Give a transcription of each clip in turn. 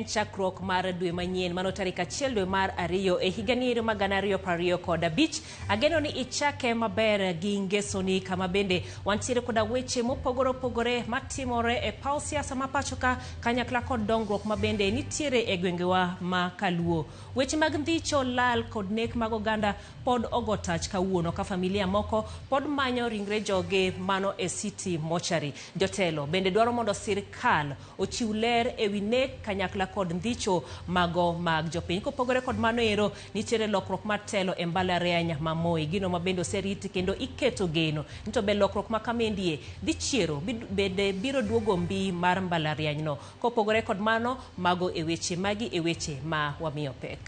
en chakruok mar dwe manyien mano tarik 1 dwe mar ariyo e higani mar 2025. Ageno ni ichake maber gi ngesoni kama bende wantiere koda weche mopogore opogore matimore e paw siasa ma pachoka kanyakla kod dongruok mabende nitiere e gwengewa ma Kaluo. Weche mag ndhicho, lal kod nek mag oganda pod ogotach kawuono ka familia moko pod manyo ringre joge mano e City Mochari. Jotelo bende dwaro mondo sirkal ochiw ler ewi nek kanyakla kod ndhicho mago mag jopiny. Kopogore kod mano ero nitiere lokruok mar telo e mbalariany ma Moi, gino mabende oseriti kendo iketo geno nito be lokruok ma kamendie dhi chiero bende biro duogo mbi mar mbalariany no. Kopogore kod mano mago e weche magi e weche ma wamiyo pek.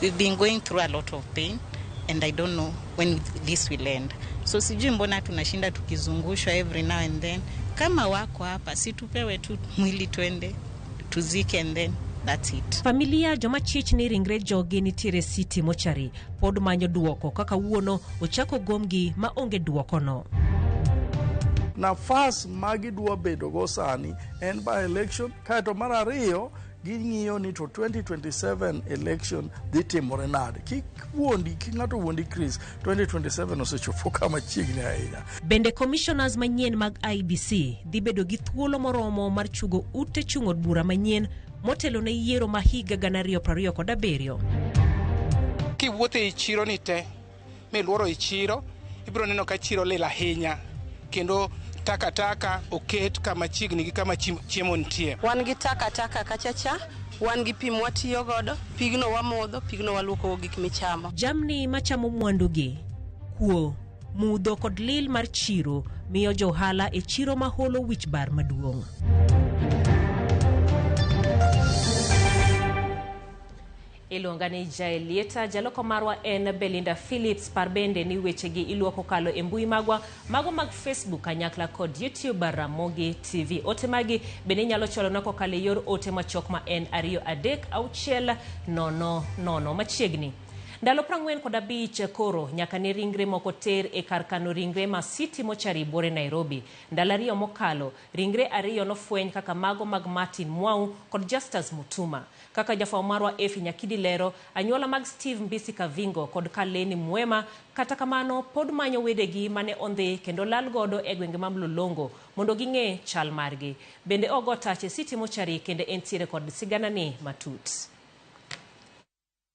We've been going through a lot of pain and I don't know when this will end. So sijui mbona tunashinda tukizungushwa every now and then. Kama wako hapa si tupewe tu mwili twende tuzike and then that's it. Familia joma chich ni ringre joge nitiere City Mochari pod manyo duoko kaka wuono ochako gomgi ma onge duoko no. Nafas magi dwa bedo go sani en by election kato mar ariyo ging'iyo ni to 2027 election dhi timore nade. Kik ng'ato wuondi Chris 2027 osechopo kama chiegni ahinya. Bende commissioners manyien mag IBC dhi bedo gi thuolo moromo mar chugo ute chung'od bura manyien motelo ne yiero ma higa 2027. Kiwuotho e chiro ni te miluoro e chiro ibiro neno ka chiro lila ahinya kendo takataka oket kama chiegni gi kama chiemo nitie. Wan gi takataka kachacha, wan gi pi mwatiyo godo, pigno wamodho, pigno waluoko gik michamo. Jamni machamo mwandugi, kuo, mudho kod lil mar chiro miyo johala e chiro maholo wich bar maduong'. Iluonga ni Jael, Lieta, jaloko marwa en Belinda Phillips. Par bende ni wechegi iluoko kalo e mbui magwa mago mag Facebook kanyakla kod YouTube Ramogi TV. Ote magi bende nyalo cholo na kokalo yor ote machok ma en 23600 machiegni. Ndalo 45 koro nyaka ne ringre moko ter e kar kano ringre ma City Mochari bore Nairobi. Ndalo ariyo mokalo ringre ariyo nofweny kaka mago mag Martin Mwau kod Justus Mutuma. Kaka jafwa marwa Efi Nyakidi lero, anyuola mag Steve Mbisi Kavingo kod Kaleni Mwema kata kamano pod manyo wedegi mane ondhi kendo lal godo e gwenge ma Mlolongo mondo ging'e chal margi. Bende ogo tach e City Mochari kendo entiere kod sigana ni matut.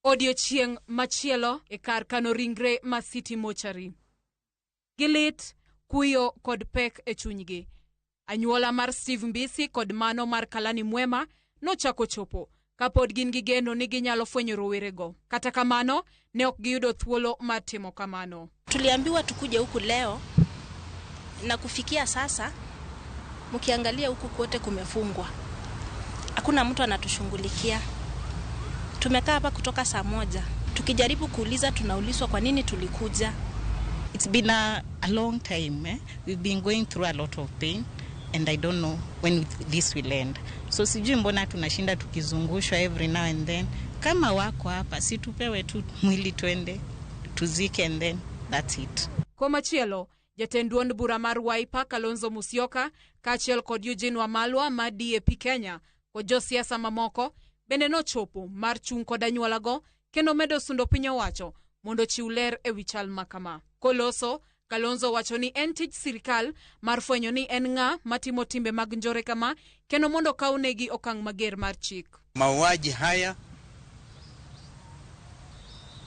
Odiochieng' machielo e kar kano ringre ma City Mochari. Gilit, kuyo kod pek e chunygi. Anyuola mar Steve Mbisi kod mano mar Kalani Mwema nochako chopo kapod gin gi geno ni ginyalo fwenyo rowerego. Kata kamano ne ok giyudo thuolo mar timo kamano. Tuliambiwa tukuje huku leo na kufikia sasa mkiangalia huku kote kumefungwa. Hakuna mtu anatushughulikia. Tumekaa hapa kutoka saa 1. Tukijaribu kuuliza tunaulizwa kwa nini tulikuja. It's been a long time. We've been going through a lot of pain and I don't know when this will end. So sijui mbona tunashinda tukizungushwa every now and then. Kama wako hapa si tupewe tu mwili twende tuzike and then that's it. Kwa machielo, jatenduond bura mar Wiper Kalonzo Musyoka kachiel kod Eugene Wamalwa ma DAP Kenya kod josiasa mamoko bende nochopo mar chung' kod anyuolago kendo medo sundo piny owacho mondo chiw ler e wi chal makama. Koloso, Kalonzo wacho ni en tij sirikal mar fwenyo ni en ng'a matimo timbe mag njore kama kendo mondo kaunegi okang' mager mar chik. Mauaji haya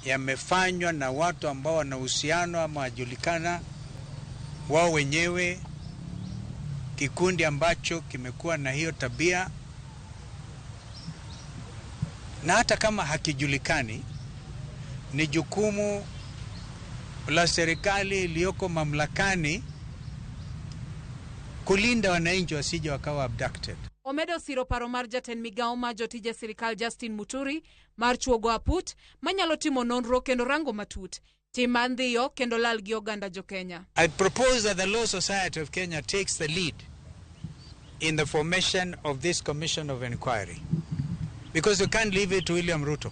yamefanywa na watu ambao wana uhusiano ama wajulikana wao wenyewe, kikundi ambacho kimekuwa na hiyo tabia, na hata kama hakijulikani ni jukumu la serikali iliyoko mamlakani kulinda wananchi wasije wakawa abducted. Omedo siro paro mar jatend migao ma jotije sirikal Justin Muturi mar chuogo aput manyalo timo nonro kendo rango matut tim mandhiyo kendo lal gi oganda jo Kenya. I propose that the Law Society of Kenya takes the lead in the formation of this commission of inquiry, because we can't leave it to William Ruto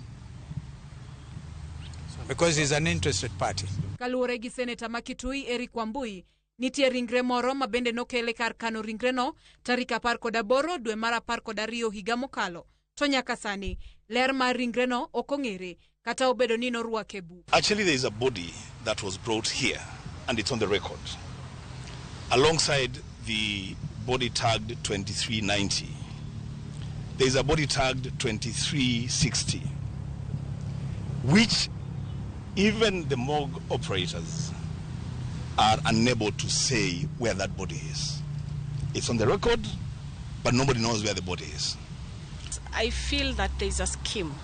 because he's an interested party. Kaluwore gi Senator Makitui Eric Wambui, Nitie ringre moro ma bende nokele kar kano ringreno tarik 18 dwe mar 12 higa mokalo. To nyaka sani ler mar ringreno ok ong'ere kata obedo ni norwake buk. Actually, there is a body that was brought here and it's on the record. Alongside the body tagged 2390, there is a body tagged 2360, which even the morgue operators are unable to say where that body is. It's on the record, but nobody knows where the body is. I feel that there is a scheme,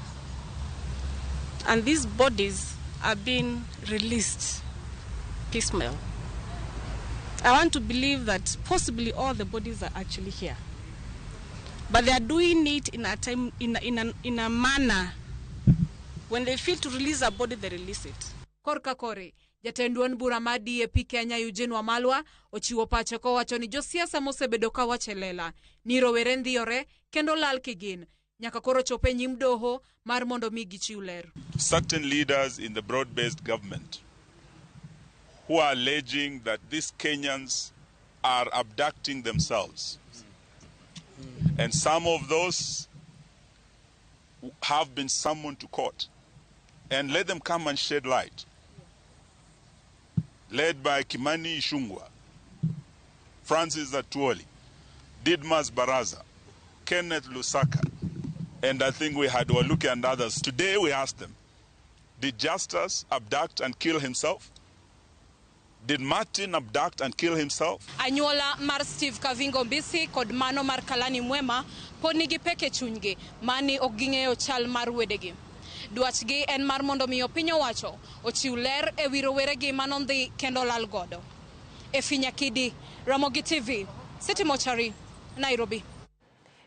and these bodies are being released piecemeal. I want to believe that possibly all the bodies are actually here, but they are doing it in a time, in a manner. When they feel to release a body, they release it. Korka kore, jatend duond bura mar DAP Kenya Eugene Wamalwa ochiwo pache kowacho ni josiasa mosebedo ka wachelela ni rowere ndhiore kendo lal kigin nyaka koro chope nyim doho mar mondo mi gichiw ler. Certain leaders in the broad-based government who are alleging that these Kenyans are abducting themselves. And some of those have been summoned to court. And let them come and shed light. Led by Kimani Ichung'wah, Francis Atwoli, Didmas Baraza, Kenneth Lusaka, and I think we had Waluke and others. Today we asked them, did Justus abduct and kill himself? Did Martin abduct and kill himself? Anyuola mar Steve Kavingo Mbisi kod mano mar Kalani Mwema pod nigi peke chunygi mani ok ging'eyo chal mar wedegi. Dwachgi en mar mondo miyo piny owacho ochiw ler e wi roweregi manondhi kendo lal godo. Efinyakidi, Ramogi TV, City Mochari, Nairobi.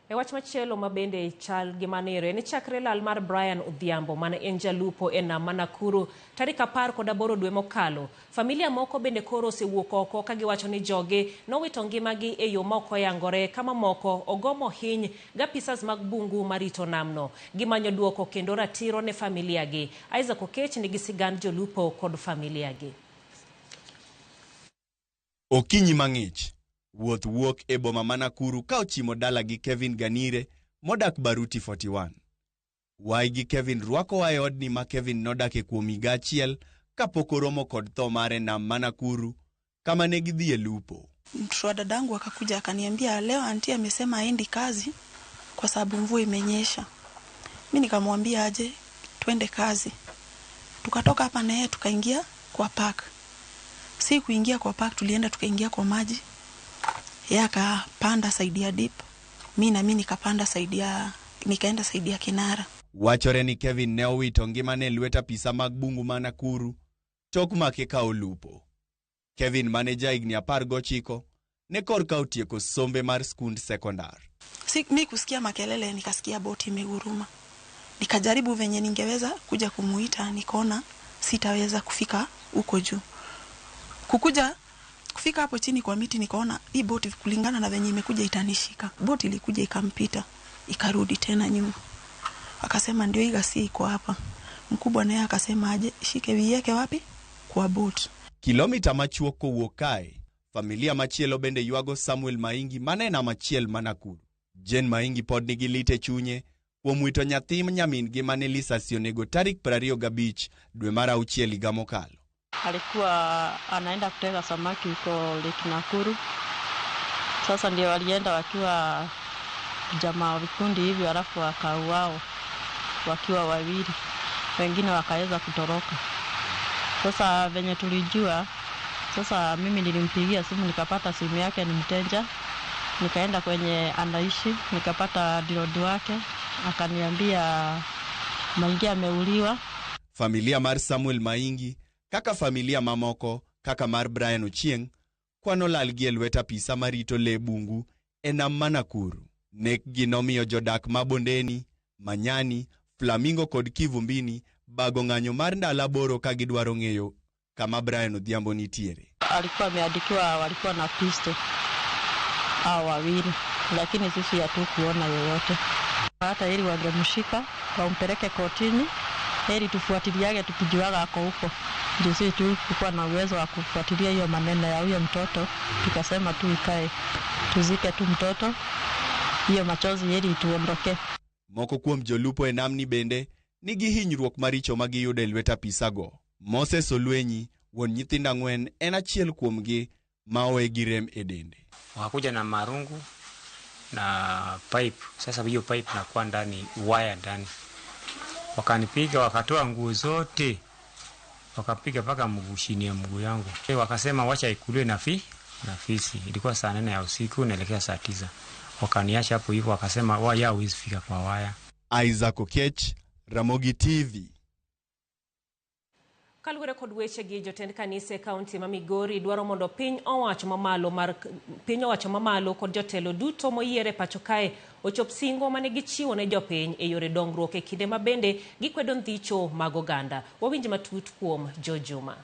E wach machielo ma bende chal gi manire ni chakre lal mar Brian Odhiambo mane en jalupo e nam Nakuru tarik 18 dwe mokalo. Familia moko bende koro osewuok oko ka giwacho ni joge nowito ngimagi e yo moko yangore kama moko ogomo hiny ga pisas mag bungu marito namno. Gimanyo duoko kendo ratiro ne familia gi. Isaac Okech nigi sigand jolupo kod familia gi. Okinyi mang'ich. Wuok e boma ma Nakuru ka ochimo dala gi Kevin Ganire modak Baruti 41. Wai gi Kevin rwako wa odni ma Kevin nodak e kuom higa achiel kapok oromo kod tho mare nam ma Nakuru kama ne gidhi e lupo. Mtoto wa dadangu akakuja akaniambia leo aunti amesema haendi kazi kwa sababu mvua imenyesha. Mimi nikamwambia aje twende kazi. Tukatoka hapa na yeye tukaingia kwa park. Si kuingia kwa park, tulienda tukaingia kwa maji. Yeye akapanda saidi ya dip, mimi nikapanda nikaenda saidi ya kinara. Wachore ni Kevin ne owito ngimane lweta pisa mag bungu ma Nakuru tok make ka olupo. Kevin manager higni 19 ne korka otieko sombe mar skund sekondar. Mimi kusikia makelele nikasikia boti imeguruma. Nikajaribu venye ningeweza kuja kumuita, nikaona sitaweza kufika huko juu. Kufika hapo chini kwa miti nikaona hii boti kulingana na venye imekuja itanishika. Boti ilikuja ikampita, ikarudi tena nyuma. Akasema ndio higa si iko hapa. Mkubwa naye akasema aje shike wiyeke wapi? Kwa boti. Kilomita machuok kowuok kae, familia machielo bende yuago Samuel Maingi manena machiel ma Nakuru. Jen Maingi pod nigi lit e chunye kuom wito nyathi nyamin gi mane lisasi onego tarik 25 dwe mar 6 higa mokalo. Alikuwa anaenda kutega samaki huko Lake Nakuru. Sasa ndio walienda wakiwa jamaa vikundi hivi, alafu wakauao wakiwa wawili, wengine wakaweza kutoroka. Sasa venye tulijua, sasa mimi nilimpigia simu, nikapata simu yake ni mteja, nikaenda kwenye anaishi, nikapata dirodi wake, akaniambia Maingi ameuliwa. Familia mar Samuel Maingi kaka familia mamoko kaka mar Brian Ochieng kwano lal gi lweta pisa marito le bungu e nam ma Nakuru. Nek ginomiyo jodak mabondeni, Manyani, Flamingo kod Kivumbini bago ng'anyo mar ndala boro ka gidwaro ng'eyo kama Brian Odhiambo nitiere. Alikuwa ameandikiwa walikuwa na pisto hao wawili, lakini sisi hatukuona yoyote. Hata ili wangemshika wampeleke kotini, ili tufuatiliage tukijuaga ako huko. Ndio sisi tu kulikuwa na uwezo wa kufuatilia hiyo maneno ya huyo mtoto, tukasema tu ikae tuzike tu mtoto, hiyo machozi yeli tuondoke. Moko kuom jolupo enamni bende nigi hinyruok maricho magiyudo e lwet apisago. Moses Olwenyi, wuon nyithindo 4, en achiel kuomgi ma owe gi rem e dende. Wakakuja na marungu na pipe. Sasa hiyo pipe nakuwa ndani, wire ndani. Wakanipiga, wakatoa nguo zote, wakapiga mpaka mguu, chini ya mguu yangu. Wakasema wacha ikuliwe na fisi. Ilikuwa saa 4 ya usiku naelekea saa 9. Wakaniacha hapo hivyo, wakasema waya hawezi fika kwa waya. Isaac Okech, Ramogi TV. Kaluwore kod weche gi jotend kanise kaunti ma Migori dwaro mondo piny owacho mamalo kod jotelo duto moyiere pacho kae ochop singo mane gichiwo ne jopiny e yore dongruok e kinde ma bende gikwedo ndhicho mag oganda. Wawinj matut kuom Jojuma.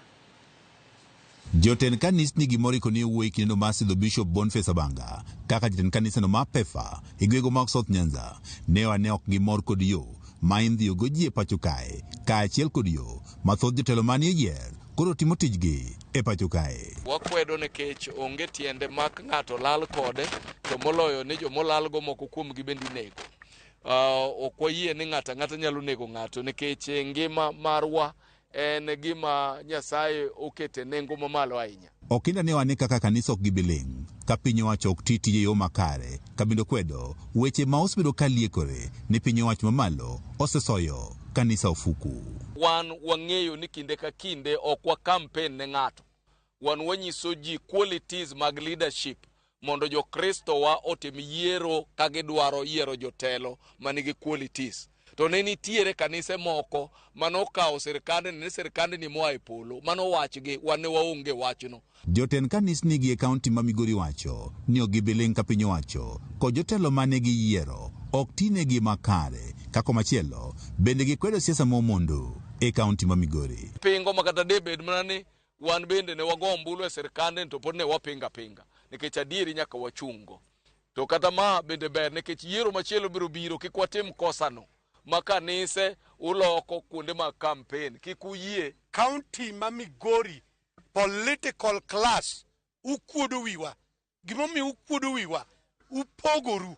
Jotend kanisni gimoriko ni wuoyi kinde ma sidho Bishop Boniface Abanga kaka jotend kanisano ma Pefa e gwego mag South Nyanza ne ok gimor kod yo ma indhiyo goji e pacho kae kaachiel kod yo mathoth jotelo manie yier koro timo tijgi e pacho kae. Wakwedo nikech onge tiende mak ng'ato lal kode, to moloyo ni jomolalgo moko kuomgi bende nego. Ok wayie ni ng'ato nyalo nego ng'ato nikech ngima marwa en gima Nyasaye okete nengo mamalo ahinya. Okinda ne wane kaka kanisa ok gibiling ka piny owacho ok tije yo makare, kabindo kwedo weche ma osebedo kaliekore ni piny owacho mamalo osesoyo kanisa ofuku. Wan wang'eyo ni kinde ka kinde ok wa campaign ne ng'ato. Wan wanyiso ji qualities mag leadership mondo jo Kristo wa otim yiero ka gidwaro yiero jotelo manigi qualities. To ne nitiere kanise moko manokawo sirkande ni moa e polo, mano wachgi wan ne waonge wachno. Jotend kanisni gi e kaunti ma Migori wacho ni ok gibiling ka piny owacho kod jotelo mane giyiero ok tinegi makare, kako machielo bende gikwedo siasa momondo e kaunti ma Migori. Pingo makata debed mana ni wan bende ne wago ombulu e sirkande to pod ne wapinga nikech adieri nyaka wachungo. To kata ma bende ber nikech yiero machielo biro kikwatim kosano makanise uloko kuonde ma campaign kikuyie. County ma Migori political class ukuodo wiwa, gimomi ukuodo wiwa upogoru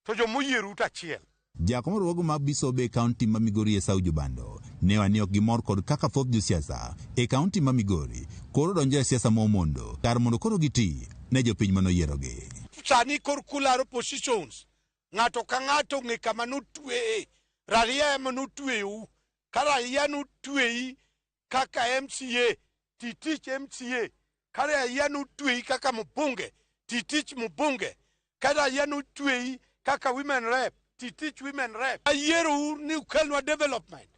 to jomoyieru tachiel. Jakom ruogo ma Bisobe e kaunti ma Migori e Sau Jobando ne wani ok gimor kod kaka thoth josiasa e kaunti ma Migori koro donjo e siasa momondo kar mondo koro giti ne jopiny manoyierogi. Sani kor kularo positions ng'ato ka ng'ato ng'e kama notweye, raia manotweyo, ka raia notweyi kaka MCA titich MCA, ka raia notweyi kaka mbunge titich mbunge, ka raia notweyi kaka women rep titich women rep. Ayiero ni ukelnwa development.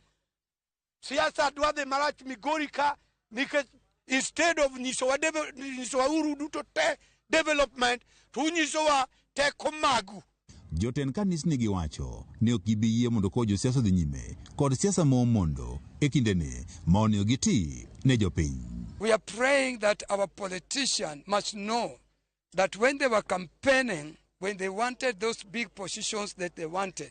Siasa dwadhe marach Migori ka nikech instead of nyisowa uru duto te development to unyisowa teko magu. Jotend kanisni giwacho ni ok gibiyie mondo ko josiasa dhi nyime kod siasa momondo e kindeni ma onego giti ne jopiny. We are praying that our politicians must know that when they were campaigning, when they wanted those big positions that they wanted,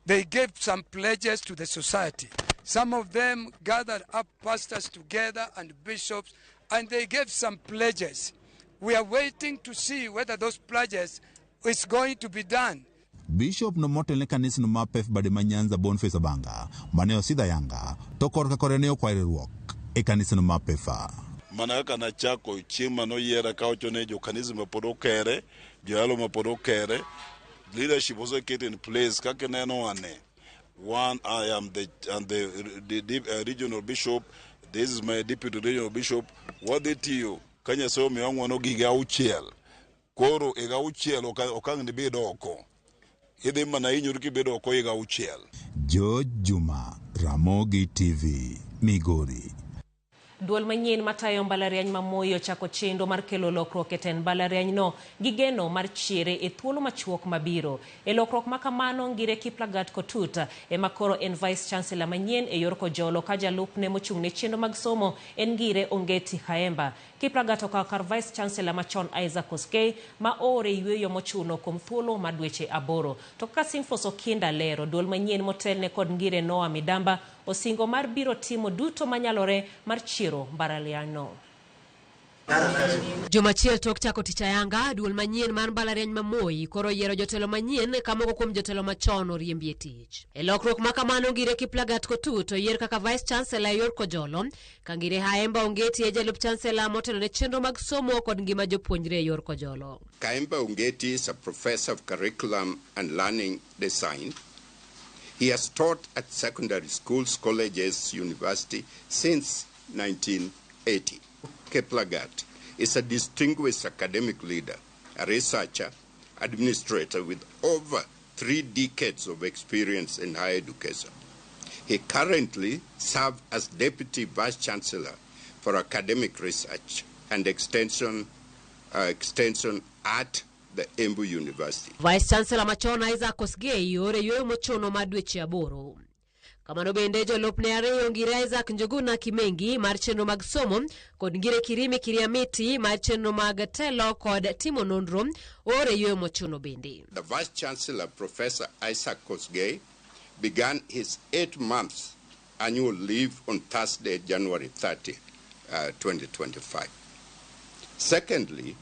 they gave some pledges to the society. Some of them gathered up pastors together and bishops, and they gave some pledges. We are waiting to see whether those pledges is going to be done. Bishop no motel ne kanisa no ma Pef bade manyanza Boniface Abanga mane osidha yanga to korka kore ne okwaire ruok e kanisa no ma Pefa. Mana kana chako chima no yera ka ochone jo kanisa mapod okere, joalo mapod okere, leadership also get in place kaka neno ane. One, I am the regional bishop. This is my deputy regional bishop. What they tell you? Kanya so mi wangu no giga uchiel. Koro ega uchiel okang ni bedo oko. Idhi mana inyuru ki bedo oko ega uchiel. Jojuma, Ramogi TV, Migori. Duol manyien matayo mbalariany ma Moi ochako chendo mar kelo lokruok e tend mbalariany no gi geno mar chiere e thuolo machuok mabiro. E lokruok ma kamano ngire Kiplagat Kotut e makoro en Vice Chancellor manyien e yor kojolo ka jalupne mochung' ne chendo mag somo en ngire Ongeti Haemba. Kiplagat okawo kar Vice Chancellor machon Isaac Oskey ma ore yweyo mochuno kuom thuolo madweche 8. To kaka Simfos Okinda lero, duol manyien motelne kod ngire Noah Midamba osingo mar biro timo duto manyalore mar chiro mbalarianyno. Jomachiel tok chako tich ayanga, duol manyien mar mbalariany ma Moi koro yiero jotelo manyien ka moko kuom jotelo machon oriembie tich. E lokruok ma kamano ngire Kiplagat Kotu to yier kaka Vice Chancellor yor Kojolo, ka ngire Haemba Ongeti e jalup Chancellor motelo ne chenro mag somo kod ngima jopuonjre yor Kojolo. Haemba Ongeti is a professor of curriculum and learning design. He has taught at secondary schools, colleges, university since 1980. Kiplagat is a distinguished academic leader, a researcher, administrator with over 3 decades of experience in higher education. He currently serves as Deputy Vice Chancellor for Academic Research and Extension at the Embu University. Vice Chancellor machon Isaac Kosgei ore yoyo mochono madweche aboro. Kamano bende jolupne ariyo ngire Isaac Njuguna Kimengi mar chenro mag somo kod ngire Kirimi Kiriamiti mar chenro mag telo kod timo nonro ore yoyo mochono bende. The Vice Chancellor, Professor Isaac Kosgei, began his 8 months annual leave on Thursday, January 30, 2025. Secondly,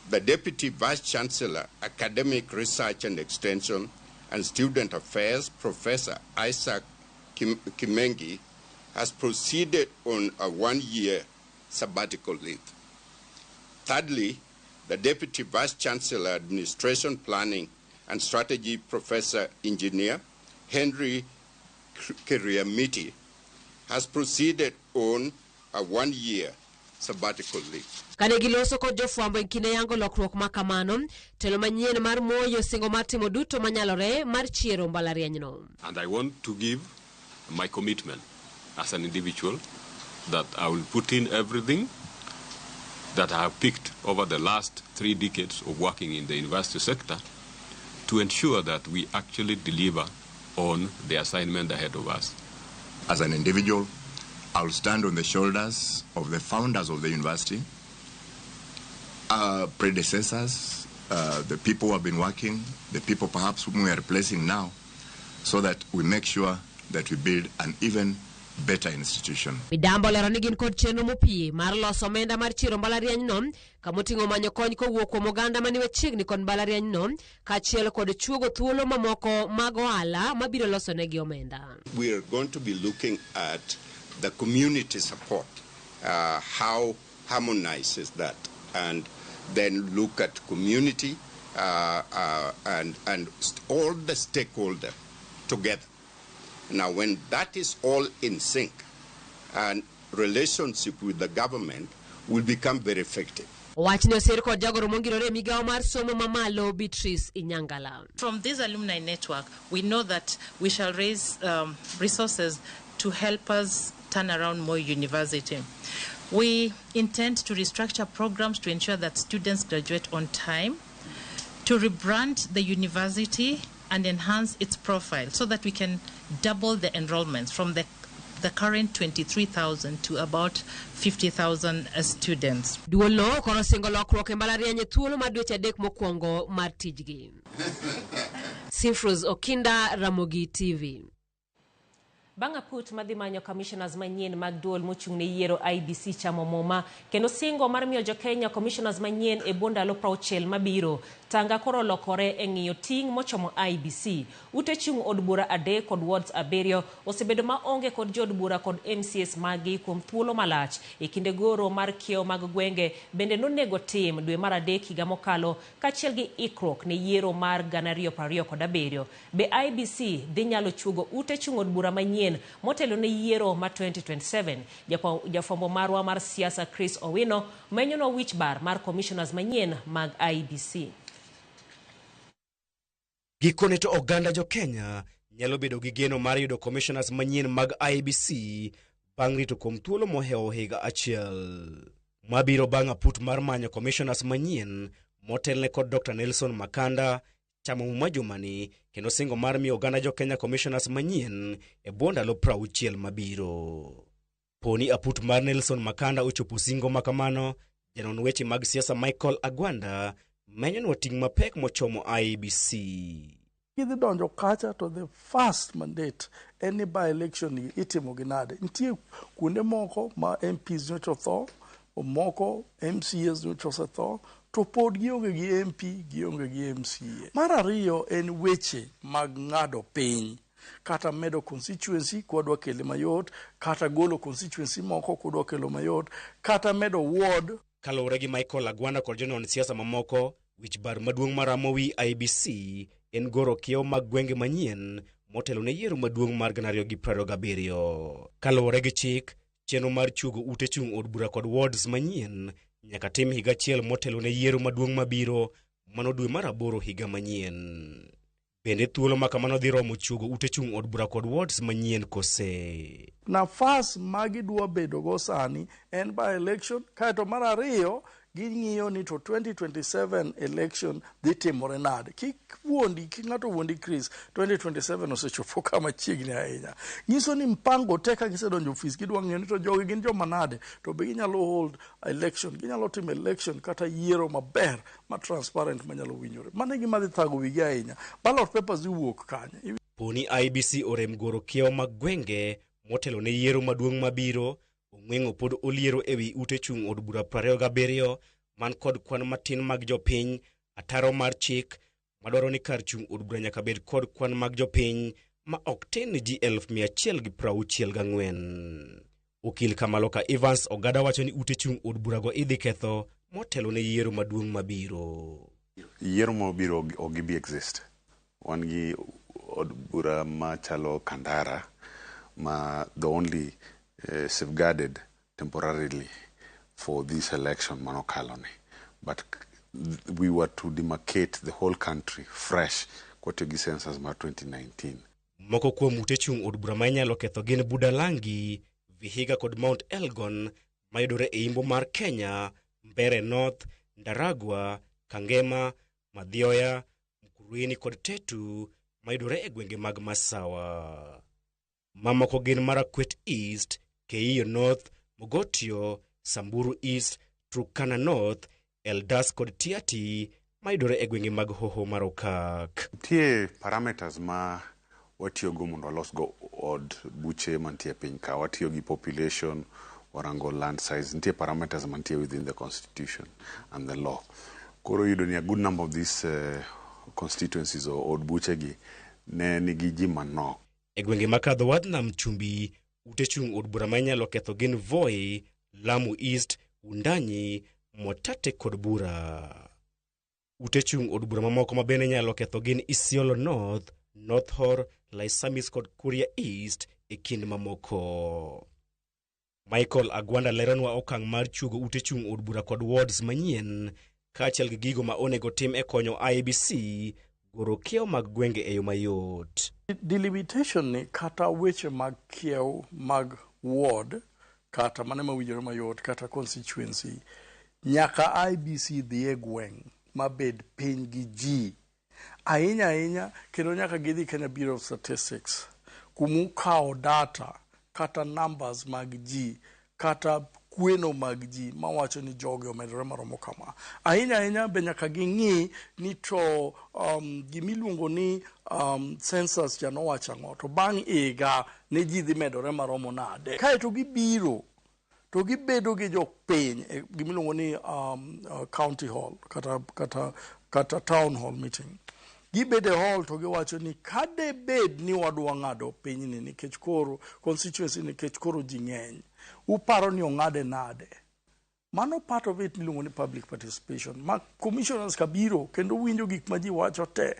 the Deputy Vice Chancellor, Academic Research and Extension and Student Affairs, Professor Isaac Kimengi, has proceeded on a 1-year sabbatical leave. Thirdly, the Deputy Vice Chancellor, Administration Planning and Strategy, Professor Engineer Henry Kiriamiti, has proceeded on a 1-year sabbatical leave. Kane giloso kod jofwambo kine yango lokruok ma kamano, telo manyien mar Moi osingo mar timo duto manyalore mar chiero mbalarianyno. And I want to give my commitment as an individual that I will put in everything that I have picked over the last 3 decades of working in the university sector to ensure that we actually deliver on the assignment ahead of us. As an individual, I will stand on the shoulders of the founders of the university, predecessors, the people who have been working, the people perhaps whom we are replacing now, so that we make sure that we build an even better institution. Midambo lero ni gin kod chenro mopie mar loso omenda mar chiro mbalarianyno kamoting'o manyo kony kowuok kuom oganda maniwe chiegni kod mbalarianyno kaachiel kod chuogo thuolo mamoko mag ohala mabiro loso negi omenda. We are going to be looking at the community support, how harmonizes that, and then look at community and all the stakeholders together. Now, when that is all in sync, and relationship with the government will become very effective. From this alumni network, we know that we shall raise resources to help us turn around Moi University. We intend to restructure programs to ensure that students graduate on time, to rebrand the university and enhance its profile so that we can double the enrollments from the current 23,000 to about 50,000 students. Simfruz Okinda, Ramogi TV. Banga put madhimanyo commissioners manyien mag duol mochung' ne yiero IBC chamo moma kendo singo mar miyo jo Kenya commissioners manyien e bondalo 60 mabiro tanga koro lokore e ng'iyo ting' mochomo IBC. Ute chung' od bura 3 kod wards 7 osebedo ma onge kod jod bura kod MCS magi kuom thuolo malach e kinde goro mar kiewo mag gwenge bende nonego tim dwe mar 3 higa mokalo kaachiel gi ikruok ne yiero mar 2027. Be IBC dhi nyalo chuogo ute chung' od bura manyien motelo ne yiero ma 2027. Jafwambo marwa mar siasa Chris Owino menyono wich bar mar commissioners manyien mag IBC. Gikone to oganda jo Kenya nyalo bedo gi geno mar yudo commissioners manyien mag IBC bang' rito kuom thuolo mohewo higa achiel. Mabiro bang' aput mar manyo commissioners manyien motelne kod Dr. Nelson Makanda chamo mumajumani kendo singo mar miyo oganda jo Kenya commissioners manyien e bondalo 60 mabiro. Poni aput mar Nelson Makanda ochopo singo makamano, janon weche mag siasa Michael Agwanda menyo ting' mapek mochomo IBC. Kidhi donjo kacha to the first mandate any by election itimo ginade. Nitie kuonde moko ma MPs nyocha otho, moko MCAs nyocha osetho, to pod gionge gi MP, gionge gi MCA. Mar ariyo en weche mag ng'ado piny, kata medo constituency kwadwa kele mayot, kata golo constituency moko kwadwa kelo mayot, kata medo ward. Kaluwore gi Michael Agwanda kod jonon siasa mamoko, wich bar maduong' mar Ramogi IBC en goro kiewo mag gwenge manyien motelo ne yiero maduong' mar 2027. Kaluwore gi chik, chenro mar chugo ute chung' od bura kod wards manyien nyaka tim higa achiel motelo ne yiero maduong' mabiro mano dwe mar 8 higa manyien. Bende thuolo ma kamano dhi romo chugo ute chung' od bura kod wards manyien kose. Nafas magidwa bedo go sani en by election, kaeto mar ariyo ging'iyo ni to 2027 election dhi timore nade. Kik ng'ato wuondi Chris, 2027 osechopo kama chiegni ahinya. Nyiso ni mpango teka gisedonjo ofis, gidwa ng'iyo ni to jogi gin joma nade, to be ginyalo hold election, ginyalo timo election kata yiero maber, ma transparent manyalo winjore. Mano e gima dhi thago wigi ahinya. Ballot papers dhi wuok kanye. Poni IBC orem goro kiewo mag gwenge motelo ne yiero maduong' mabiro, ong'weng'o pod oliero ewi ute chung' od bura 27 man kod kwan matin mag jopiny, ataro mar chik madwaro ni kar chung' od bura nyaka bed kod kwan mag jopiny ma ok tin ni ji 164. Okil Kamaloka Evans Ogada wacho ni ute chung' od bura go idhi ketho motelo ne yiero maduong' mabiro. Yiero mabiro ok gibi exist. Wan gi od bura machalo Kandara ma the only safeguarded temporarily for this election manokaloni, but we were to demarcate the whole country fresh kwatiogi census ma 2019. Moko kuom ute chung' od bura ma inyalo ketho gin Budalangi, Vihiga kod Mount Elgon mayudore e imbo mar Kenya, Mbere North, Ndaragwa, Kangema, Madhioya, Mkuruini kod Tetu mayudore e gwenge mag Masawa. Mamoko gin Marakwet East, Keiyo North, Mogotio, Samburu East, Turkana North, Eldas kod Tiati mayudore e gwenge mag Hoho mar Okak. Tie parameters ma watiyogo mondo walosgo od buche mantie piny ka, watiyo gi population, warango land size, nitie parameters mantie within the constitution and the law. Koro yudo ni a good number of these constituencies or od buche gi ne nigi ji manok. E gwenge makadho wadh nam chumbi, ute chung' od bura ma inyalo ketho gin Voi, Lamu East, Undanyi, Motate kod Bura. Ute chung' od bura mamoko ma bende inyalo ketho gin Isiolo North, North Hor, Laisamis kod Kuria East e kind mamoko. Michael Agwanda leronwa okang' mar chugo ute chung' od bura kod wards manyien, kaachiel gi gigo ma onego tim e konyo IBC goro kiewo mag gwenge e yo mayot. Delimitation ni kata weche mag kiewo mag ward, kata mane mawinjore mayot, kata constituency, nyaka IBC dhi e gweng' mabed piny gi ji. Ahinya kendo nyaka gidhi Kenya Bureau of Statistics, kumu kao data kata numbers mag ji, kata kweno mag ji mawacho ni jogi omedore maromo kama. Ahinya be nyaka ging'i ni to gimiluongo ni census janowacho ang'o, to bang' higa ne ji dhi medore maromo nade. Kaeto gibiro to gibedo gi jopiny gimiluongo ni county hall kata town hall meeting. Gibede hall to giwacho ni kade bed ni wadwa ng'ado piny ni nikech koro constituency nikech koro ji ng'eny, uparo ni ong'ade nade. Mano part of it miluongo ni public participation. Ma commissioners kabiro kendo winjo gik ma ji wacho te,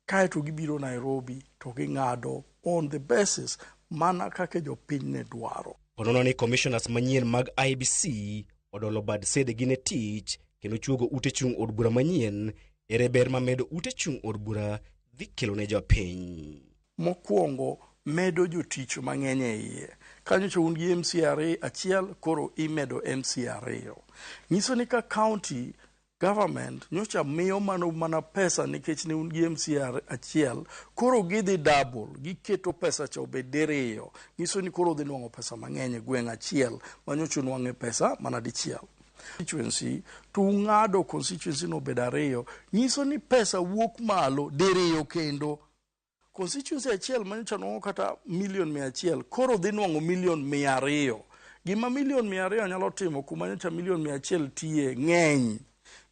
kaeto gibiro Nairobi to ging'ado on the basis mana kake jopiny ne dwaro. Onono ni commissioners manyien mag IBC odolo bad sedegi ne tich kendo chuogo ute chung' od bura manyien ere ber ma medo ute chung' od bura dhi kelo ne jopiny. Mokwongo medo jotich mang'eny e iye. Kanyo to un gi MCRA achiel, koro imedo MCRA. Nyiso ni ka county government nyocha miyo mana pesa nikech ne un gi MCR achiel, koro gidhi double, giketo pesa cha obed diriyo. Nyiso ni koro dhi nwang'o pesa mang'eny e gweng' achiel, manyocha nwang'e pesa mana dichiel. constituency to ng'ado constituency no bedo ariyo nyiso ni pesa wuok malo diriyo kendo constituency achiel manyocha nwang'o kata $100,000 koro dhi nwang'o $200,000 gima $200,000 nyalo timo kuma nyocha $100,000 tiye ng'eny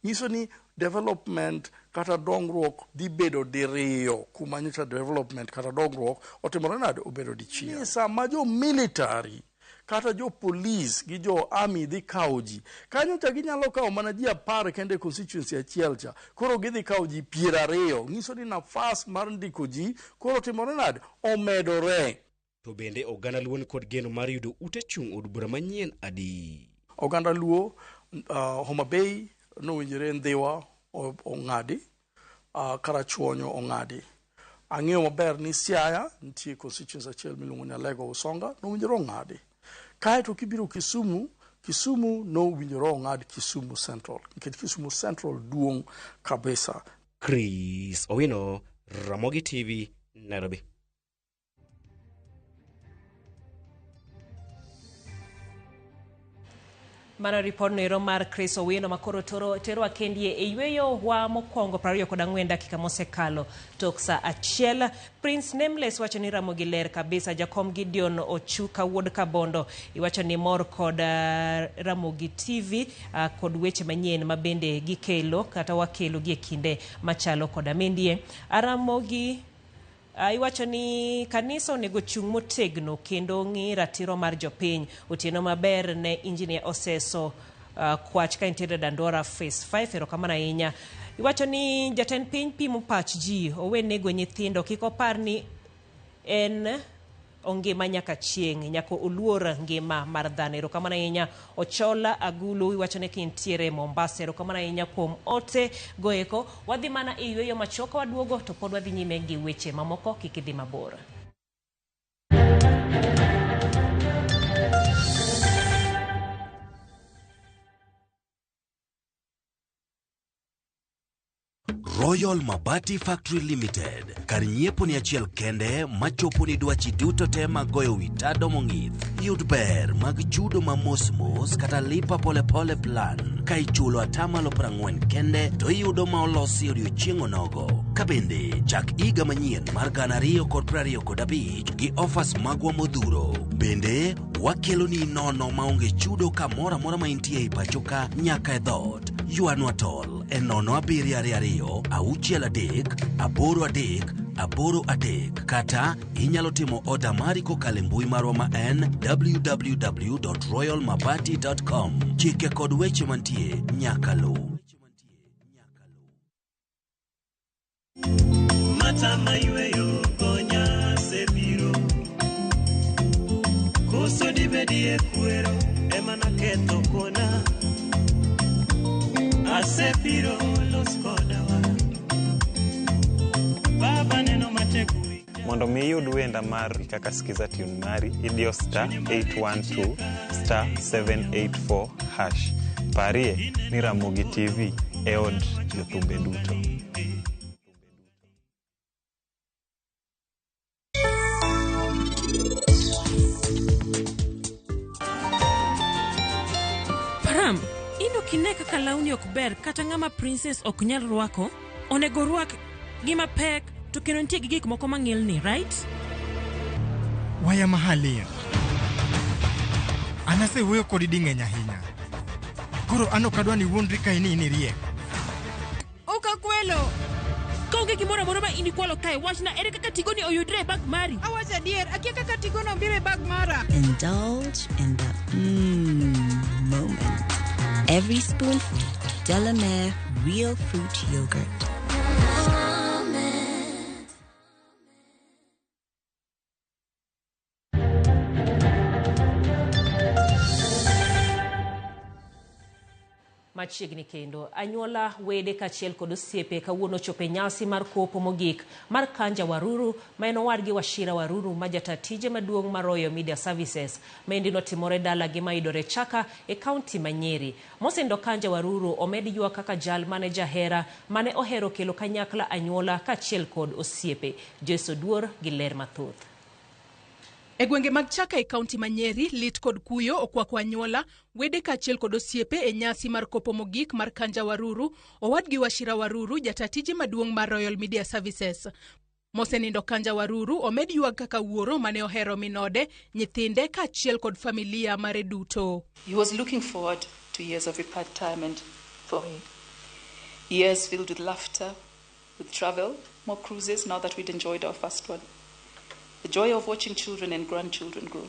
nyiso ni development kata dongruok dhi bedo diriyo kuma nyocha development kata dongruok otimore nade obedo dichiel sama jo military kata jo police gi jo army dhi kawo ji kanyo cha ginyalo kawo mana ji 10 kende constituency achiel cha koro gidhi kawo ji 20 nyiso ni nafas mar ndiko ji koro timore nade omedore. To bende oganda Luo ni kod geno mar yudo ute chung' od bura manyien adi. Oganda Luo Homa Bay nowinjore Ndhiwa ong'adi Karachuonyo ong'adi. Ang'eyo maber ni Siaya nitie constituency achiel miluongo ni Alego Usonga nowinjore ong'adi. Kae to kibiro Kisumu nowinjore ong'ad Kisumu Central nikech Kisumu Central duong' kabisa. Chris Owino, Ramogi TV, Nairobi. Mano ripod noero mar Chris Owino makoro tero akendie e yweyo wa mokwongo 24 dakika mosekalo tok sa achiel. Prince Nameless wacho ni Ramogi ler kabisa. Jakom Gideon Ochuka wuod Kabondo iwacho ni mor kod Ramogi TV kod weche manyien mabende gikelo kata wakelo gi kinde machalo kod amendie. Ramogi iwacho ni kanisa onego chung' motegno kendo ng'i ratiro mar jopiny. Otieno maber ne engineer Oseso kwach ka intere Dandora phase 5 erokamano ahinya. Iwacho ni jatend piny pimo pach ji owe nego nyithindo kik opar ni en ongima nyaka chieng' nyako oluor ngima mar dhano. Erokamano ahinya. Ochola Agulu iwacho ni kintiere Mombasa. Erokamano ahinya kuom ote goeko. Wadhi mana e yweyo machoka waduogo to pod wadhi nyime gi weche mamoko kik idhi mabor. Royal Mabati Factory Limited. Kar nyiepo ni achiel kende machopo ni dwachi duto te magoyo witado mong'ith. Yud ber mag chudo ma mos kata lipa pole pole plan. Ka ichulo atamalo 40 kende to iyudo ma olosi odiochieng' onogo. Kabende chak iga manyien mar 2025 gi offers magwa modhuro. Bende wakelo ni nono maonge chudo kamora mora ma intie i pachoka nyaka e dhot. Yuanwa tol e 0722 638 kata inyalo timo oda mari kokalo mbui marwa ma en www.royalmabati.com. Chike kod weche mantie nyaka lu. Matama yweyo konya sebiro koso dibedie kwero emana ketho kona asebiro los kodawa baba neno matekui. Mondo mi yud wenda mar kaka sikiza tune mari idio *812 *784 hash. Parie ni Ramogi TV e od jothumbe duto. Param, ino kine kaka launi ok ber kata ng'ama princess ok nyal rwako, onego rwak gima pek to kendo nitie gi gik moko mang'ilni, right? Waya mahalia. Anase wuoyo kodi ding'eny ahinya. Koro ano kadwa ni wuondri ka ini riek. Oka kwelo. Kaonge gimoro amora ma ini kwalo kae, wachna ere kaka tigoni oyudre e bag mari. Awacha dier, akia kaka tigono biro e bag mara. Indulge in the moment. Every spoonful Delamere real fruit yogurt. Machiegni kendo anyuola wede kachiel kod osiepe kawuono chope nyasi mar kopo mogik mar Kanja Waruru ma en owadgi Washira Waruru ma jata tije maduong' mar Royal Media Services mendi notimore dala gi maidore Chaka e kaunti ma Nyeri. Mosendo Kanja Waruru omed ywa kaka jal mane jahera mane ohero kelo kanyakla anyuola kachiel kod osiepe. Jeso Duor gi ler mathoth. E gwenge mag Chaka e kaunti ma Nyeri, lit kod kuyo okwako anyuola, wede kaachiel kod osiepe e nyasi mar kopo mogik mar Kanja Waruru, owadgi Wachira Waruru, jatatije maduong' mar Royal Media Services. Mosenindo Kanja Waruru omed yuag kaka wuoro mane ohero minode, nyithinde kaachiel kod familia mare duto. He was looking forward to years of retirement for me. Years filled with laughter, with travel, more cruises now that we'd enjoyed our first one. The joy of watching children and grandchildren grow.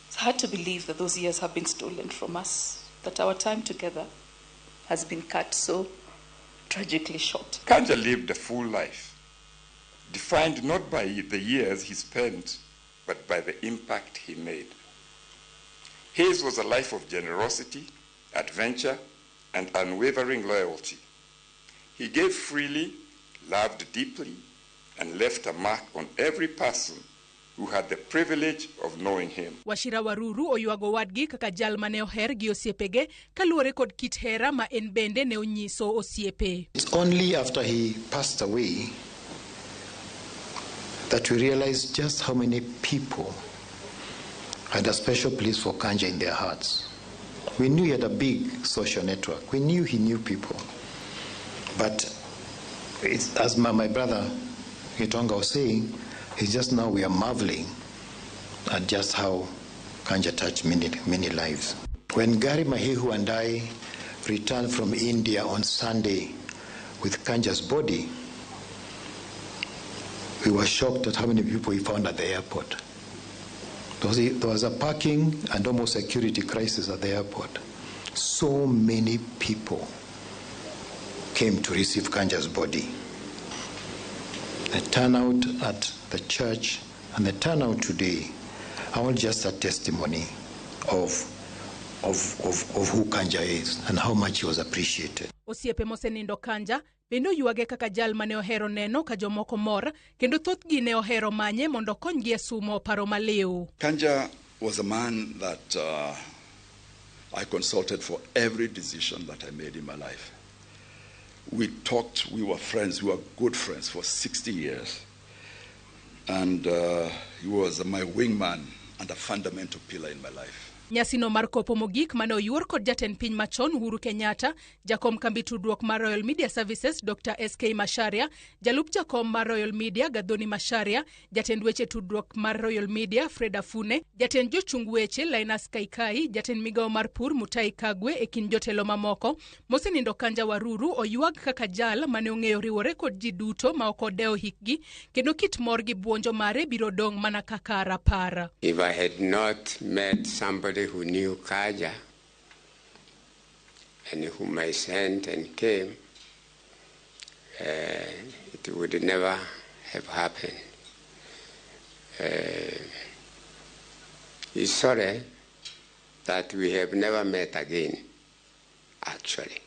It's hard to believe that those years have been stolen from us, that our time together has been cut so tragically short. Kanja lived a full life, defined not by the years he spent, but by the impact he made. His was a life of generosity, adventure, and unwavering loyalty. He gave freely, loved deeply, and left a mark on every person who had the privilege of knowing him. Wachira Waruru oyuago wadgi kaka jal mane oher gi osiepege kaluwore kod kit hera ma en bende ne onyiso osiepe. It's only after he passed away that we realized just how many people had a special place for Kanja in their hearts. We knew he had a big social network. We knew he knew people. But it's, as my brother Gitonga was saying, it's just now we are marveling at just how Kanja touched many lives. When Gary Mahehu and I returned from India on Sunday with Kanja's body, we were shocked at how many people we found at the airport. There was a parking and almost security crisis at the airport. So many people came to receive Kanja's body. The turnout at the church and the turnout today are all just a testimony of who Kanja is and how much he was appreciated. Osiepe mosenindo Kanja bendo yuage kaka jal mane ohero neno ka jomoko mor kendo thothgi ne ohero manye mondo konygi e sumo paro maliw. Kanja was a man that I consulted for every decision that I made in my life. We talked, we were friends, we were good friends for 60 years. And he was my wingman and a fundamental pillar in my life. Nyasino mar kopo mogik mane oyuor kod jatend piny machon Uhuru Kenyatta, jakom kambi tudruok mar Royal Media Services Dr. SK Masharia, jalup jakom mar Royal Media Gadhoni Masharia, jatend weche tudruok mar Royal Media Fred Afune, jatend jochung weche Linus Kaikai, jatend migao mar pur Mutai Kagwe e kin jotelo mamoko. Mosenindo Kanja Waruru oyuag kaka jal mane ong'eyo riwore kod ji duto ma ok odewo hikgi kendo kit mor gi buonjo mare biro dong mana kaka rapar. If I had not met somebody who knew Kanja and whom I sent and came, it would never have happened. He's sorry that we have never met again, actually,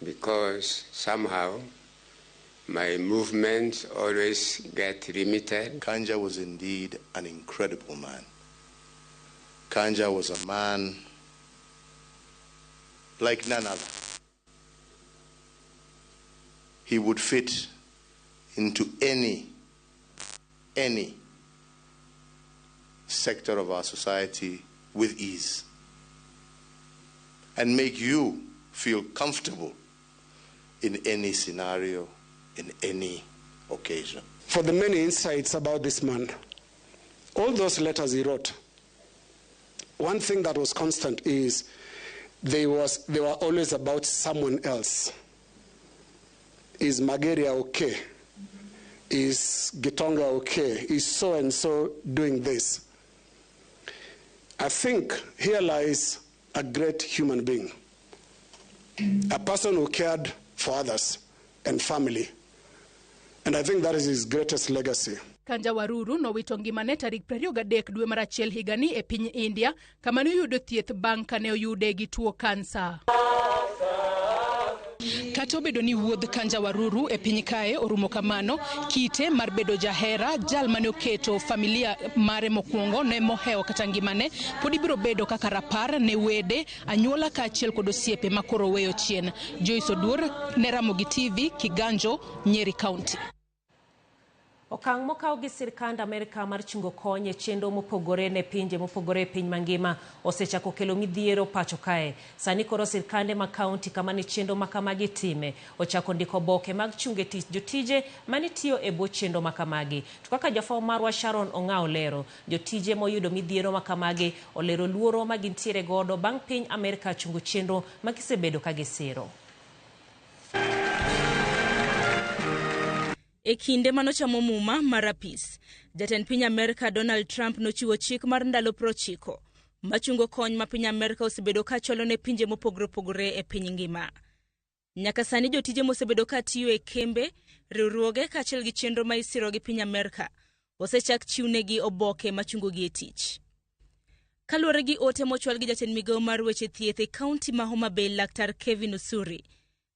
because somehow my movements always get limited. Kanja was indeed an incredible man. Kanja was a man like none other. He would fit into any sector of our society with ease and make you feel comfortable in any scenario, in any occasion. For the many insights about this man, all those letters he wrote, one thing that was constant is they were always about someone else. Is Mageria okay? Is Gitonga okay? Is so-and-so doing this? I think here lies a great human being, a person who cared for others and family. And I think that is his greatest legacy. Kanja Waruru nowito ngimane tarik 23 dwe mar achiel higani e piny India kama ne oyudo thieth bang' kane oyude gi tuo kansa. Kata obedo ni wuodh Kanja Waruru e piny kae orumo kamano, kite mar bedo jahera, jal mane oketo familia mare mokwongo ne moheo kata ngimane, pod ibiro bedo kaka rapar ne wede, anyuola kaachiel kod osiepe makoro weyo chien. Joyce Oduor ne Ramogi TV, Kiganjo, Nyeri County. Okang' mokaw gi sirkand Amerika mar chungo kony e chenro mopogore ne pinje mopogore e piny mangima osechako kelo midhiero pacho kae. Sani koro sirkande ma kaunti kama ni chenro makamagi time ochako ndiko oboke mag chunge tich jotije manitiyo e bwo chenro makamagi. To kaka jafwambo marwa Sharon Ong'ao lero, jotije moyudo midhiero makamagi olero luoro ma gintiere godo bang' piny Amerika chungo chenro magisebedo ka gisiro. E kinde manochamo muma mar apis, jatend piny Amerika Donald Trump nochiwo chik mar ndalo 90 machungo kony ma piny Amerika osebedo ka cholo ne pinje mopogore opogore e piny ngima. Nyaka sani jotije mosebedo ka tiyo e kembe, riwruoge kaachiel gi chenro ma isiro gi piny Amerika osechak chiwnegi oboke machungo gi e tich. Kaluwore gi ote mochwal gi jatend migawo mar weche thieth e kaunti ma Homa Bay Laktar Kevin Usuri,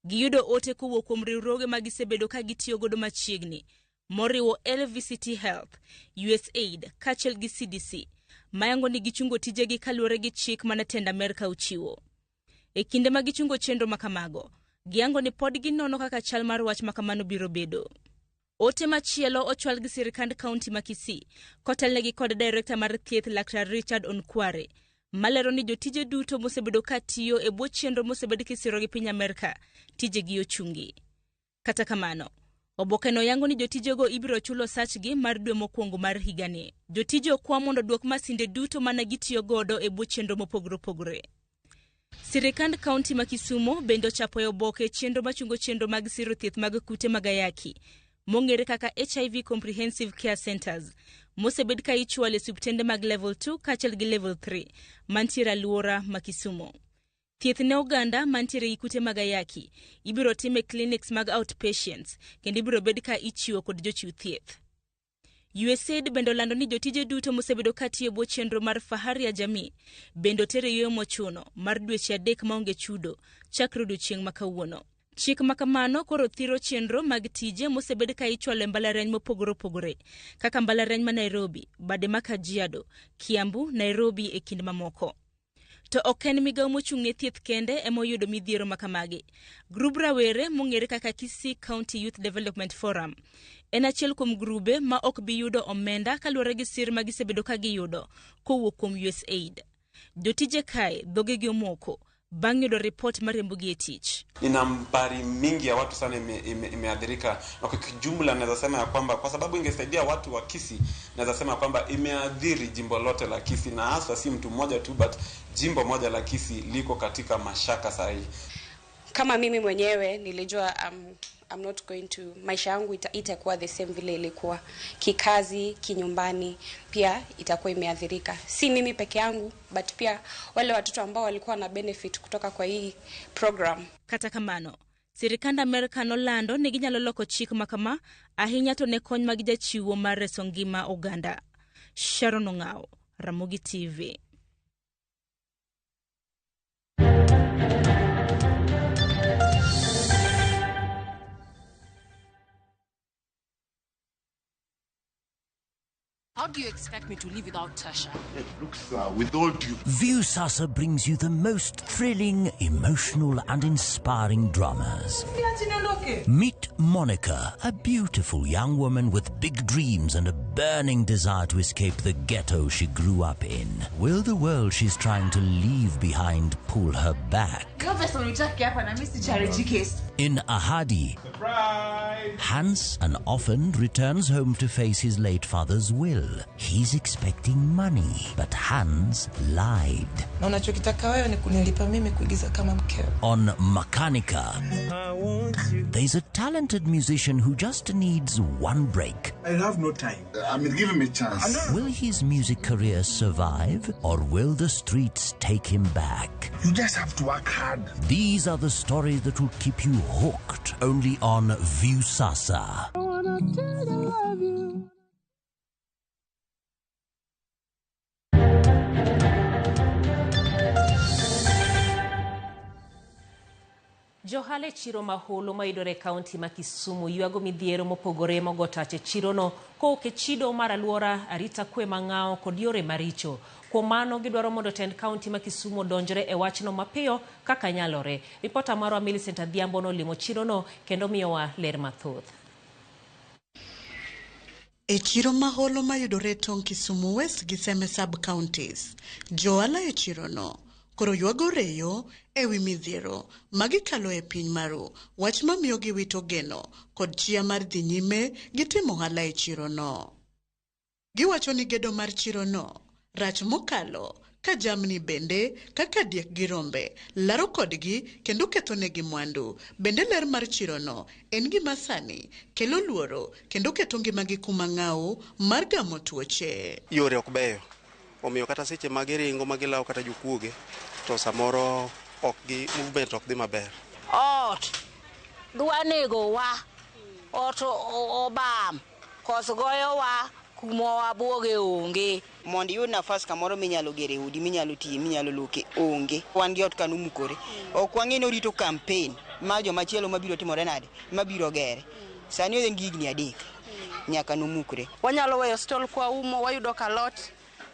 giyudo ote kowuok kuom riwruoge ma gisebedo ka gitiyo godo machiegni moriwo LVCT Health, USAID kaachiel gi CDC mayango ni gichungo tijegi kaluwore gi chik mana tend Amerika uchiwo. E kinde ma gichungo chenro makamago, giyango ni pod ginono kaka chal mar wach makamano biro bedo. Ote machielo ochwal gi sirkand kaunti ma Kisii kotelnegi kod director mar thieth Laktar Richard Onkware malero ni jotije duto mosebedo ka tiyo e bwo chenro mosebedo kisiro gi piny Amerika tijegi ochungi. Kata kamano, oboke no yango ni jotijego ibiro chulo sachgi mar dwe mokwongo mar higani. Jotije okwa mondo duok masinde duto mana gitiyo godo e bwo chenro mopogore opogore. Sirikand kaunti ma Kisumo bende ochapo e oboke chenro machungo chenro mag siro thieth mag kute mag ayaki mong'ere kaka HIV Comprehensive Care Centers mosebed ka ichwalo e subtende mag level 2 kaachiel gi level 3 mantiere alwora ma Kisumo. Thieth ne oganda mantiere gi kute mag ayaki ibiro time clinics mag outpatients kendo ibiro bed ka ichiwo kod jochiw thieth. USAID bende olando ni jotije duto mosebedo ka tiyo bwo chenro mar Fahari ya Jamii bende otere yweyo mochuno mar dweche 3 maonge chudo chakre odiechieng' ma kawuono. Chik makamano koro thiro chenro mag tije mosebed ka ichwalo e mbalariany mopogore opogore kaka mbalariany ma Nairobi, bade ma Kajiado, Kiambu, Nairobi e kind mamoko. To ok en migawo mochung' ne thieth kende ema oyudo midhiero makamagi. Grub rawere mong'ere kaka Kisii County Youth Development Forum en achiel kuom grube ma ok bi yudo omenda kaluwore gi sir ma gisebedo ka giyudo kowuok kuom USAID. Jotije kae dhogegi omoko bang' yudo ripot mariembogi e tich. Nina mbari mingi ya watu sana imeadhirika, na kwa kijumla naweza sema ya kwamba kwa sababu ingesaidia watu wa Kisii, naweza sema ya kwamba imeadhiri jimbo lote la Kisii, na hasa si mtu mmoja tu but jimbo moja la Kisii liko katika mashaka sahihi. Kama mimi mwenyewe nilijua I'm not going to, maisha yangu itakuwa the same vile ilikuwa kikazi, kinyumbani, pia itakuwa imeadhirika. Si mimi peke yangu but pia wale watoto ambao walikuwa na benefit kutoka kwa hii program. Kata kamano, sirikand Amerika nolando ni ginyalo loko chik makama ahinya to ne kony mag jachiwo mar reso ngima oganda. Sharon Ong'ao, Ramogi TV. How do you expect me to live without Tasha? Look, sir, with all due... Viusasa brings you the most thrilling, emotional and inspiring dramas. Meet Monica, a beautiful young woman with big dreams and a burning desire to escape the ghetto she grew up in. Will the world she's trying to leave behind pull her back? In Ahadi, surprise! Hans, an orphan, returns home to face his late father's will. He's expecting money, but Hans lied. On Makanika, there's a talented musician who just needs one break. I have no time. Give him a chance. Will his music career survive, or will the streets take him back? You just have to work hard. These are the stories that will keep you hooked only on Viusasa. I wanna tell you I love you. Johale chiro maholo maidore kaunti ma Kisumu yuago midhiero mopogore mogotache chirono koke chido mar alwora arita kwe mang'ao kod yore maricho. Kuom mano gidwaro mondo tend kaunti ma Kisumu donjre e wachno mapiyo kaka nyalore. Ripota marwa Millicent Adhiambo nolimo chirono kendo miyowa ler mathoth. E chiro maholo mayudore tong' Kisumu West gi Seme Sub Counties, joala e chiro no koro yuago reyo e wi midhiero magikalo e piny maru, wach mamiyo giwito geno kod chia mar dhi nyime gi timo ohala e chiro no. Giwacho ni gedo mar chiro no rach mokalo ka jamni bende kaka diek gi rombe laro kodgi kendo ketho negi mwandu. Bende ler mar chiro no en gima sani kelo luoro kendo keto ngimagi kuma ng'aw mar gamo tuoche. Yore ok beyo, omiyo kata seche ma giringo ma gilawo kata jokuoge to samoro movement ok dhi maber. Ot dwa nego wa, ot obam kos goyo wa kuma wabuoge onge. Mondo iyud nafas kamoro minyalo gere udi, minyalo tiye, minyalo loke onge. Wan gi ot kanu mukore. Ok wang'e ni orito campaign ma joma chielo mabiro timore nade, mabiro gere. Sani en gigni 3 nyaka numukre. Wanyalo weyo stall kwa umo, wayudo kalot,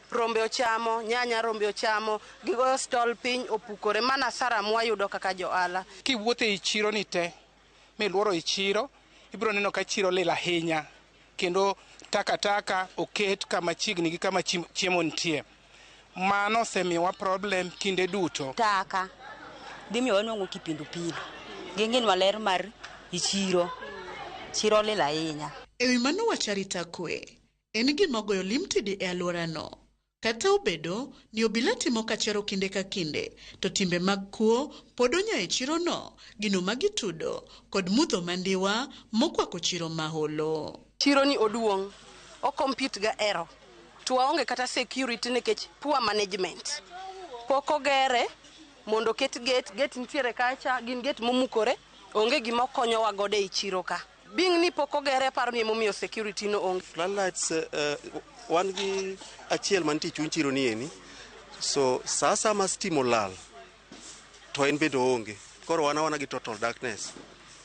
rombe ochamo, nyanya rombe ochamo, gigoyo stall piny opukore, mana sara mwayudo kaka joala. Kiwuotho e chiro ni te, miluoro e chiro, ibiro neno ka chiro lila ahinya, kendo takataka oket kama chiegni gi kama chiemo nitie. Mano osemiyowa problem kinde duto. Taka dhi miyo wanwang'o kipindupindu. Ging'en maler mar chiro lila ahinya. E wi mano wacharita kwe, en gima goyo limtidi e alwora no. Kata obedo ni obila timo kachero kinde ka kinde, to timbe mag kuo pod onya e chiro no, gino magitudo kod mudho mandiwa mokwako chiro maholo. Chiro ni oduong', o compete ga ero. Tuwaonge kata security nikech poor management. Poko gere mondo ket gate nitiere kacha, gin gate momukore, onge gima konyo wa gode e chiro ka. Bing ni poko gere paro ni momiyo security no onge. Floodlights wan gi achiel mantie chuny chiro ni eni. So sasa ma stimo lal to en bedo onge. Koro wana gi total darkness.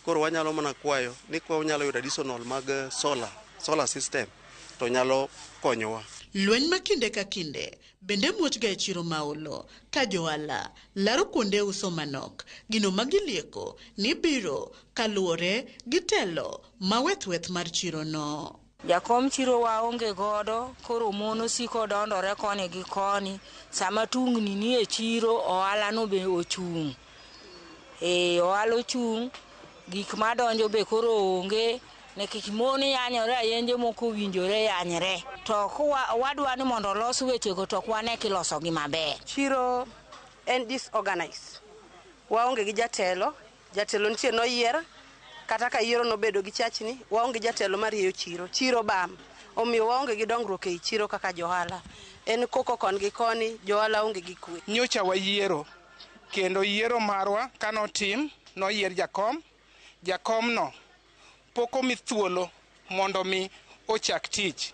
Koro wanyalo mana kwayo ni kwa wanyalo yudo additional mag solar system to nyalo konyowa. Lweny makinde ka kinde bende muochga e chiro maolo ka joala laro kuonde uso manok, gino magilieko ni biro kaluore gi telo maweth mar chiro no. Jakom chiro waonge godo, koro mono siko dondore koni gi koni, sama tungni ni e chiro ohala no be ochung'. Ohala ochung', gik madonjo be koro onge, nekech mon yanyore ayenje moko winjore yanyre. To wadwa ni mondo los wechego to kwane kiloso gi maber. Chiro en disorganized. Waonge gi jatelo nitie noyier, kata ka yiero nobedo gi chachni, waonge jatelo marieyo chiro bam. Omiyo waonge gi dongruok e chiro kaka johala. En koko kon gi koni, johala onge gi kwe. Nyocha wayiero, kendo yiero marwa kanotim, noyier jakom no poko mi thuolo mondo mi ochak tich.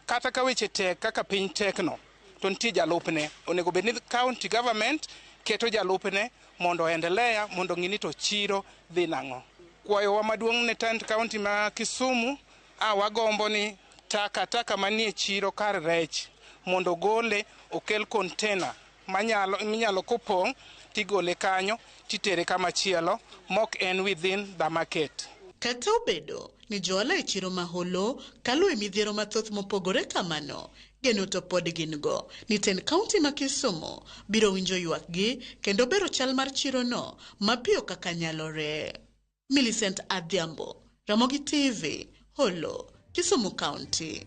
Kata ka weche tek kaka piny tekno, to nitie jalupne. Onego bed ni county government keto jalupne mondo endelea, mondo ng'ini to chiro dhi nang'o. Kwayo wa maduong' ne Tent County ma Kisumu, wagombo ni taka manie chiro kar rech mondo gole, okel container minyalo kopong' tigole kanyo titere kama chielo, mok en within the market. Kata obedo ni joala e chiro maholo kalo e midhiero mathoth mopogore kamano, geno to pod gin go ni Tent County ma Kisumu biro winjo ywakgi kendo bero chal mar chiro no mapiyo kaka nyalore. Millicent Adhiambo, Ramogi TV, Holo, Kisumu County.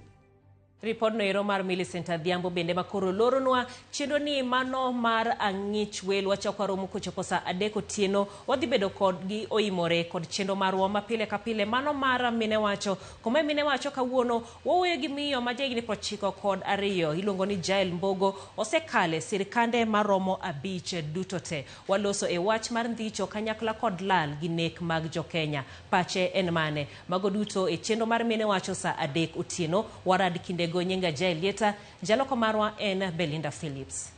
Ripod no ero mar Millicent Adhiambo bende makoro loronwa chendo ni mano mar ang'ich wel wachako romo kochopo sa 3 otieno wadhi bedo kodgi oimore kod chendo marwa mapile ka pile mano mar mine wacho kuma mine wacho kawuono wawuoyo gi miyo ma jahigni 92 iluongo ni Jael Mbogo osekale sirkande maromo 5 duto te. Waloso e wach mar ndhicho kanyakla kod lal gi nek mag Jo-Kenya. Pache en mane? Mago duto e chendo mar mine wacho sa 3 otieno warad kinde go nyenga Jael Lieta, jaloko marwa en Belinda Phillips.